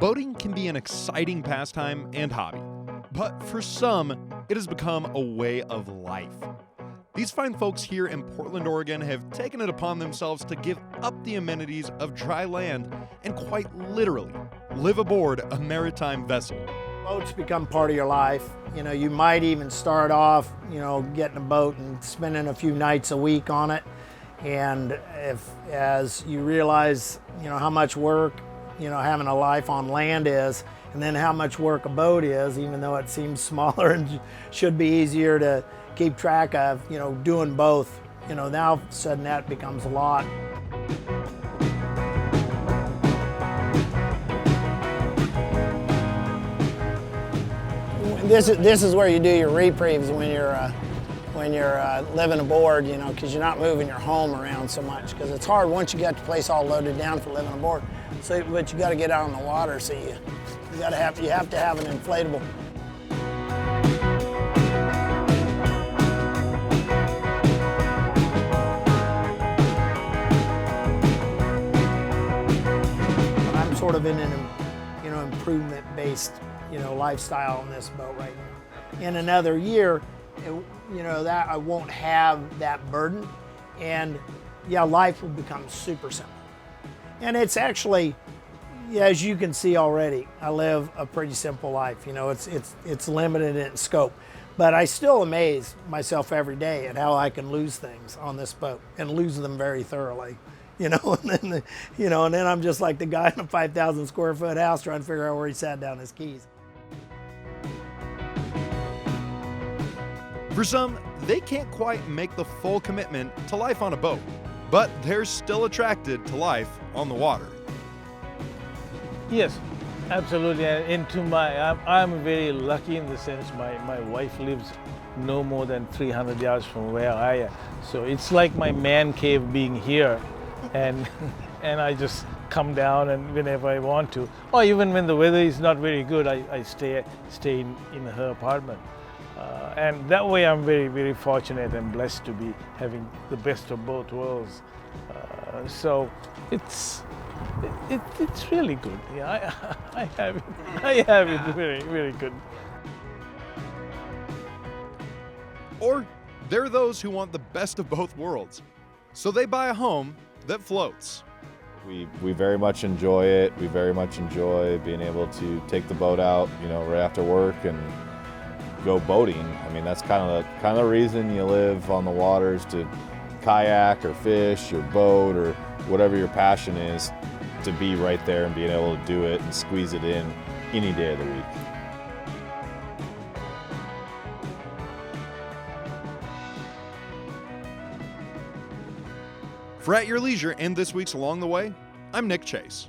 Boating can be an exciting pastime and hobby, but for some, it has become a way of life. These fine folks here in Portland, Oregon have taken it upon themselves to give up the amenities of dry land and quite literally live aboard a maritime vessel. Boats become part of your life. You might even start off, getting a boat and spending a few nights a week on it. And as you realize, how much work, having a life on land is, and then how much work a boat is, even though it seems smaller and should be easier to keep track of, doing both, now all of a sudden that becomes a lot. This is where you do your reprieves when you're living aboard, because you're not moving your home around so much, because it's hard once you get the place all loaded down for living aboard. So, but you got to get out on the water, so you have to have an inflatable. I'm sort of in an improvement-based lifestyle on this boat right now. In another year, that I won't have that burden, and life will become super simple. And it's actually, as you can see already, I live a pretty simple life. It's limited in scope, but I still amaze myself every day at how I can lose things on this boat and lose them very thoroughly. And then I'm just like the guy in a 5,000 square foot house trying to figure out where he sat down his keys. For some, they can't quite make the full commitment to life on a boat, but they're still attracted to life on the water. Yes, absolutely. I'm very lucky in the sense my wife lives no more than 300 yards from where I am. So it's like my man cave being here, and I just come down and whenever I want to, or even when the weather is not very good, I stay in her apartment. And that way I'm very, very fortunate and blessed to be having the best of both worlds. So it's really good. Yeah, I have it very, very good. Or there are those who want the best of both worlds, so they buy a home that floats. We very much enjoy it. We very much enjoy being able to take the boat out, right after work and go boating. I mean, that's kind of the reason you live on the water, is to kayak or fish or boat or whatever your passion is, to be right there and being able to do it and squeeze it in any day of the week. For At Your Leisure and this week's Along the Way, I'm Nick Chase.